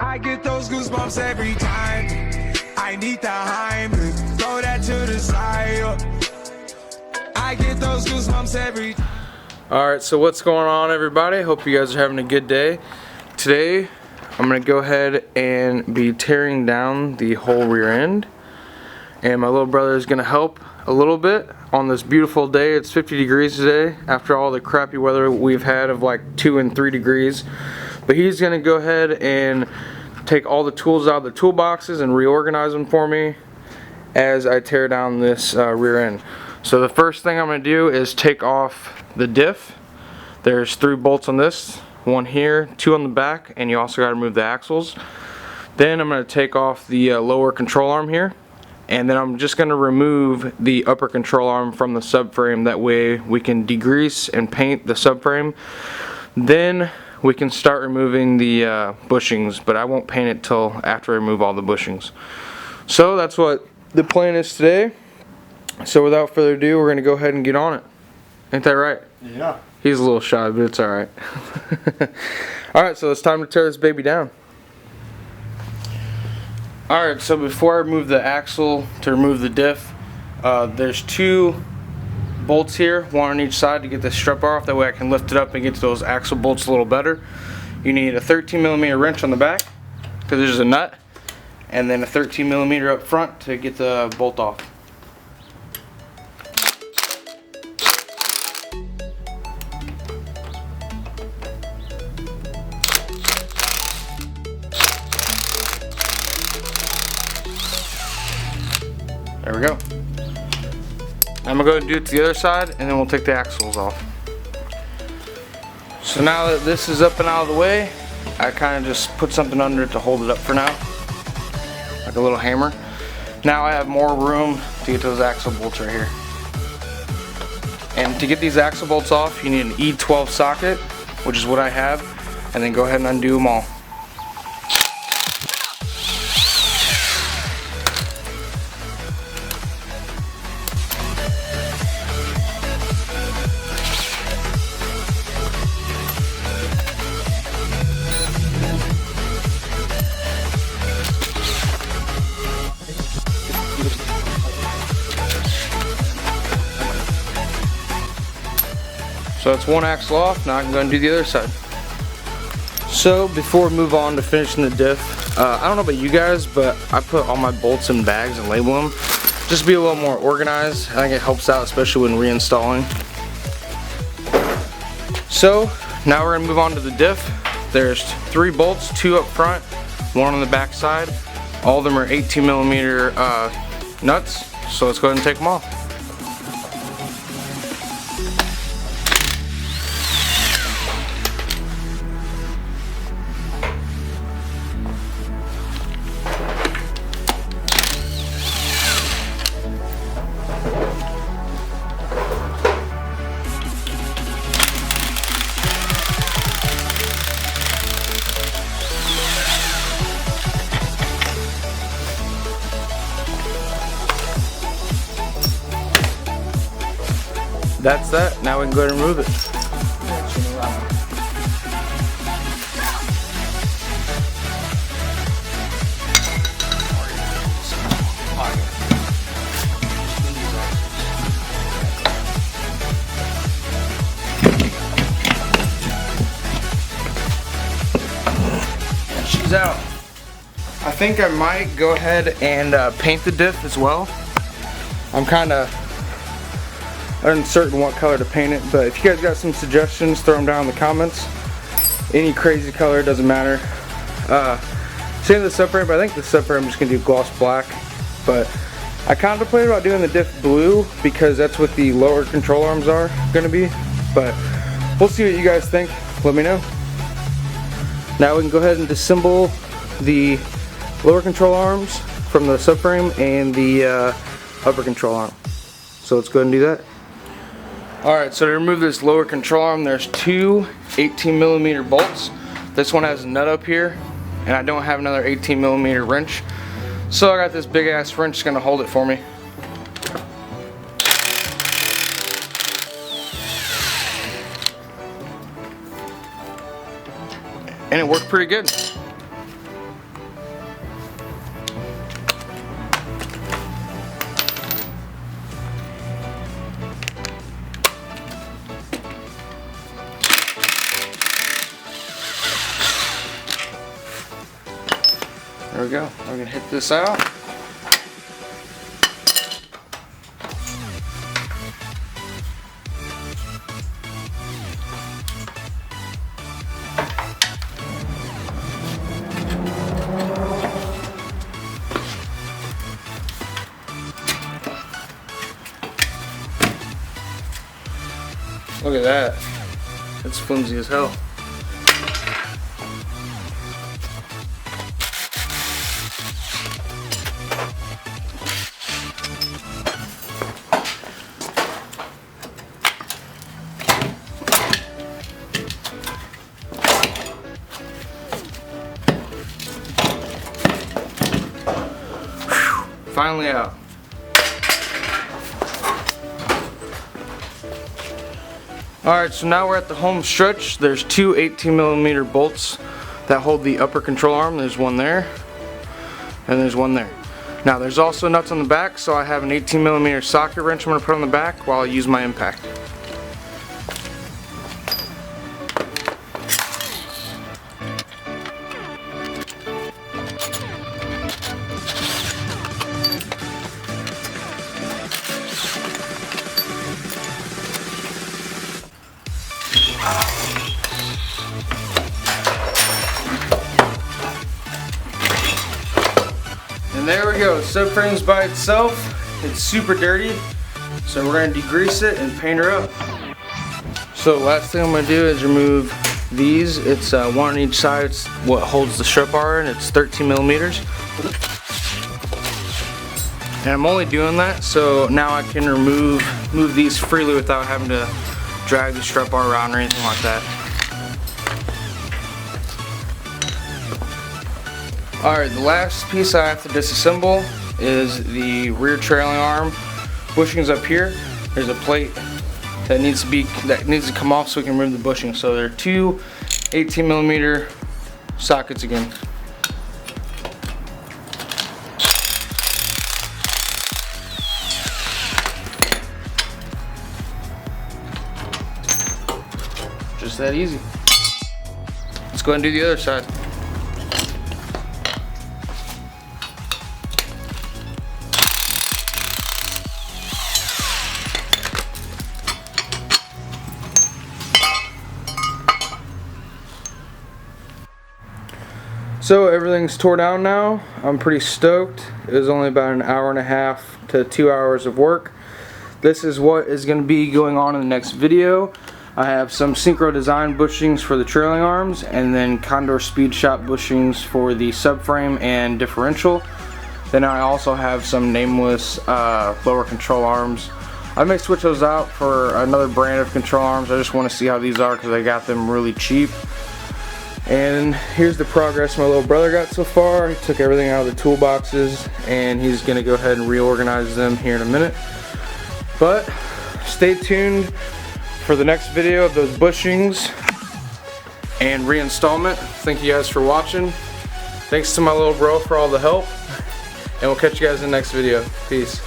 I get those goosebumps every time. I need the Heimlich, throw that to the side. I get those goosebumps every time. Alright, so what's going on, everybody? Hope you guys are having a good day. Today, I'm going to go ahead and be tearing down the whole rear end. And my little brother is going to help a little bit on this beautiful day. It's 50 degrees today after all the crappy weather we've had of like 2 and 3 degrees. But he's going to go ahead and take all the tools out of the toolboxes and reorganize them for me as I tear down this rear end. So the first thing I'm going to do is take off the diff. There's 3 bolts on this, 1 here, 2 on the back, and you also got to remove the axles. Then I'm going to take off the lower control arm here, and then I'm just going to remove the upper control arm from the subframe. That way we can degrease and paint the subframe. Then we can start removing the bushings, but I won't paint it till after I remove all the bushings. So that's what the plan is today. So without further ado, we're going to go ahead and get on it. Ain't that right? Yeah. He's a little shy, but it's alright. Alright, so it's time to tear this baby down. Alright, so before I remove the axle to remove the diff, there's 2 bolts here, 1 on each side to get the strut bar off. That way I can lift it up and get to those axle bolts a little better. You need a 13mm wrench on the back, because there's a nut, and then a 13mm up front to get the bolt off. There we go. I'm gonna go and do it to the other side, and then we'll take the axles off. So now that this is up and out of the way, I kind of just put something under it to hold it up for now, like a little hammer. Now I have more room to get those axle bolts right here. And to get these axle bolts off, you need an E12 socket, which is what I have, and then go ahead and undo them all. So that's 1 axle off. Now I can go and do the other side. So before we move on to finishing the diff, I don't know about you guys, but I put all my bolts in bags and label them just to be a little more organized. I think it helps out, especially when reinstalling. So now we're gonna move on to the diff. There's 3 bolts, 2 up front, 1 on the back side. All of them are 18mm nuts. So let's go ahead and take them off. That's that. Now we can go ahead and remove it. She's out. I think I might go ahead and paint the diff as well. I'm kind of uncertain what color to paint it, but if you guys got some suggestions, throw them down in the comments. Any crazy color, doesn't matter. Same with the subframe, but I think the subframe I'm just gonna do gloss black. But I contemplated about doing the diff blue because that's what the lower control arms are gonna be. But we'll see what you guys think. Let me know. Now we can go ahead and disassemble the lower control arms from the subframe and the upper control arm. So let's go ahead and do that. Alright, so to remove this lower control arm, there's 2 18mm bolts. This one has a nut up here, and I don't have another 18mm wrench. So I got this big ass wrench that's gonna hold it for me. And it worked pretty good. There we go. I'm gonna hit this out. Look at that. It's flimsy as hell. Finally out. Alright, so now we're at the home stretch. There's two 18mm bolts that hold the upper control arm. There's one there, and there's one there. Now there's also nuts on the back, so I have an 18mm socket wrench I'm going to put on the back while I use my impact. And there we go, subframe's by itself. It's super dirty, so we're going to degrease it and paint her up. So last thing I'm going to do is remove these. It's one on each side. It's what holds the strut bar, and it's 13mm. And I'm only doing that so now I can move these freely without having to drag the strut bar around or anything like that. Alright, the last piece I have to disassemble is the rear trailing arm. Bushings up here. There's a plate that needs to come off so we can remove the bushing. So there are two 18mm sockets again. Just that easy. Let's go ahead and do the other side. So everything's tore down now. I'm pretty stoked. It was only about an hour and a half to 2 hours of work. This is what is going to be going on in the next video. I have some synchro design bushings for the trailing arms, and then Condor speed shot bushings for the subframe and differential. Then I also have some nameless lower control arms. I may switch those out for another brand of control arms. I just want to see how these are because I got them really cheap. And here's the progress my little brother got so far. He took everything out of the toolboxes and he's gonna go ahead and reorganize them here in a minute. But stay tuned for the next video of those bushings and reinstallment. Thank you guys for watching. Thanks to my little bro for all the help. And we'll catch you guys in the next video. Peace.